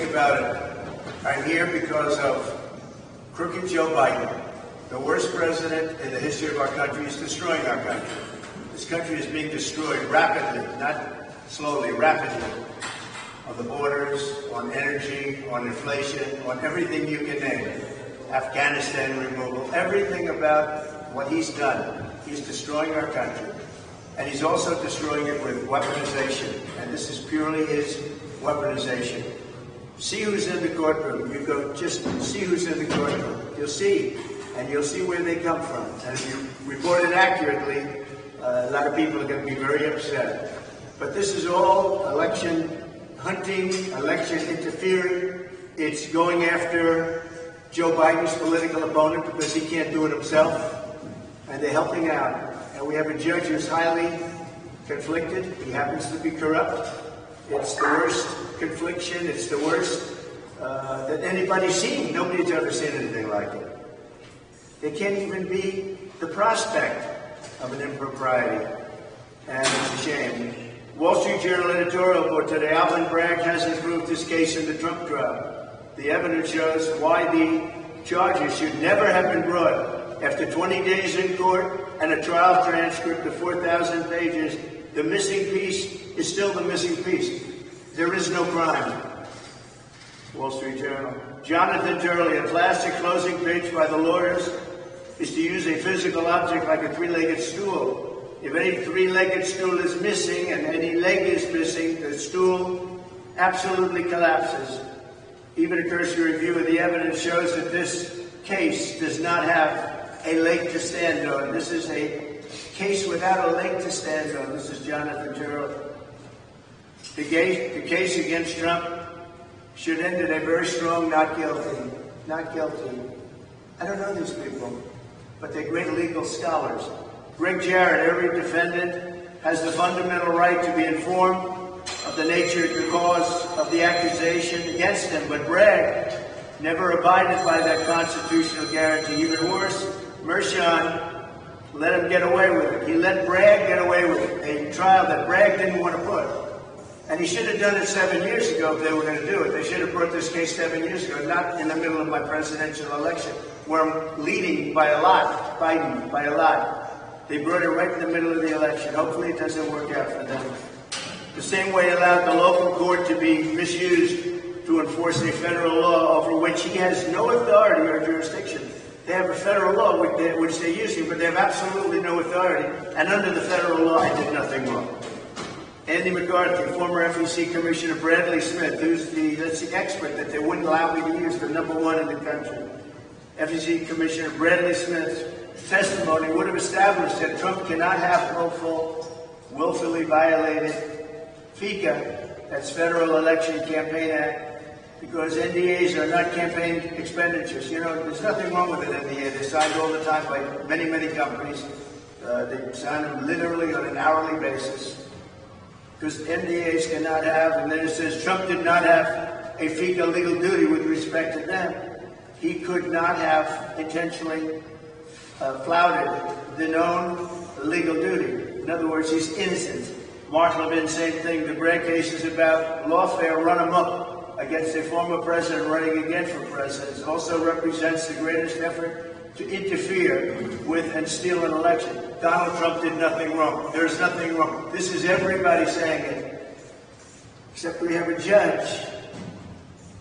about it. I'm here because of crooked Joe Biden, the worst president in the history of our country. Is destroying our country. This country is being destroyed rapidly, not slowly, rapidly. On the borders, on energy, on inflation, on everything you can name. Afghanistan removal, everything about what he's done. He's destroying our country. And he's also destroying it with weaponization. And this is purely his weaponization. See who's in the courtroom. You go, just see who's in the courtroom. You'll see. And you'll see where they come from. And if you report it accurately, a lot of people are going to be very upset. But this is all election hunting, election interfering. It's going after Joe Biden's political opponent because he can't do it himself. And they're helping out. And we have a judge who's highly conflicted. He happens to be corrupt. It's the worst confliction. It's the worst that anybody's seen. Nobody's ever seen anything like it. There can't even be the prospect of an impropriety. And it's a shame. Wall Street Journal editorial report today, Alvin Bragg hasn't proved his case in the Trump trial. The evidence shows why the charges should never have been brought. After 20 days in court and a trial transcript of 4,000 pages, the missing piece is still the missing piece. There is no crime. Wall Street Journal. Jonathan Turley, a classic closing pitch by the lawyers is to use a physical object like a three-legged stool. If any three-legged stool is missing and any leg is missing, the stool absolutely collapses. Even a cursory review of the evidence shows that this case does not have a leg to stand on. This is a case without a leg to stand on. This is Jonathan Turley. The case against Trump should end in a very strong not guilty. Not guilty. I don't know these people, but they're great legal scholars. Greg Jarrett, every defendant has the fundamental right to be informed of the nature, the cause of the accusation against him. But Bragg never abided by that constitutional guarantee. Even worse, Mershon let him get away with it. He let Bragg get away with it, a trial that Bragg didn't want to put. And he should have done it 7 years ago if they were going to do it. They should have brought this case 7 years ago, not in the middle of my presidential election, where I'm leading by a lot, Biden by a lot. They brought it right in the middle of the election. Hopefully it doesn't work out for them. The same way allowed the local court to be misused to enforce a federal law over which he has no authority or jurisdiction. They have a federal law which they're using, but they have absolutely no authority. And under the federal law, I did nothing wrong. Andy McCarthy, former FEC Commissioner Bradley Smith, that's the expert that they wouldn't allow me to use, the #1 in the country. FEC Commissioner Bradley Smith's testimony would have established that Trump cannot have willfully violated FECA, that's Federal Election Campaign Act, because NDAs are not campaign expenditures. You know, there's nothing wrong with an NDA. They're signed all the time by many, many companies. They sign them literally on an hourly basis. Because NDAs cannot have, and then it says Trump did not have a FECA legal duty with respect to them. He could not have intentionally flouted the known legal duty. In other words, he's innocent. Mark Levin, same thing. The Bragg case is about lawfare run amok against a former president running again for president. It also represents the greatest effort to interfere with and steal an election. Donald Trump did nothing wrong. There's nothing wrong. This is everybody saying it. Except we have a judge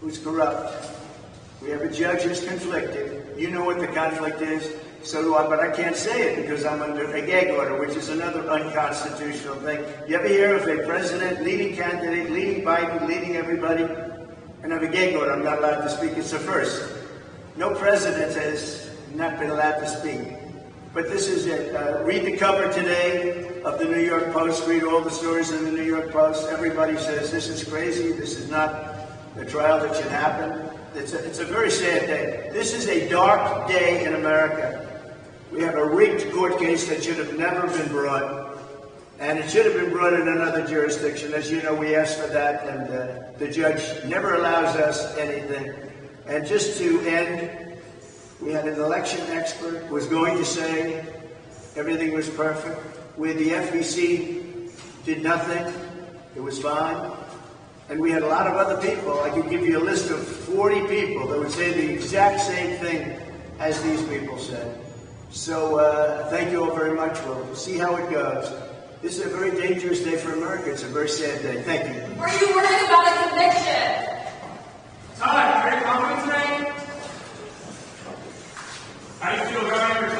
who's corrupt. We have a judge who's conflicted. You know what the conflict is. So do I, but I can't say it because I'm under a gag order, which is another unconstitutional thing. You ever hear of a president, leading candidate, leading Biden, leading everybody, and have a gag order? I'm not allowed to speak. It's a first. No president has not been allowed to speak. But this is it. Read the cover today of the New York Post. Read all the stories in the New York Post. Everybody says this is crazy. This is not a trial that should happen. It's a very sad day. This is a dark day in America. We have a rigged court case that should have never been brought, and it should have been brought in another jurisdiction. As you know, we asked for that, and the judge never allows us anything. And just to end, we had an election expert who was going to say everything was perfect, where the FEC did nothing. It was fine. And we had a lot of other people. I could give you a list of 40 people that would say the exact same thing as these people said. So thank you all very much. We'll see how it goes. This is a very dangerous day for America. It's a very sad day. Thank you. Were you worried about a conviction? Todd, very confident tonight? How do you feel regarding your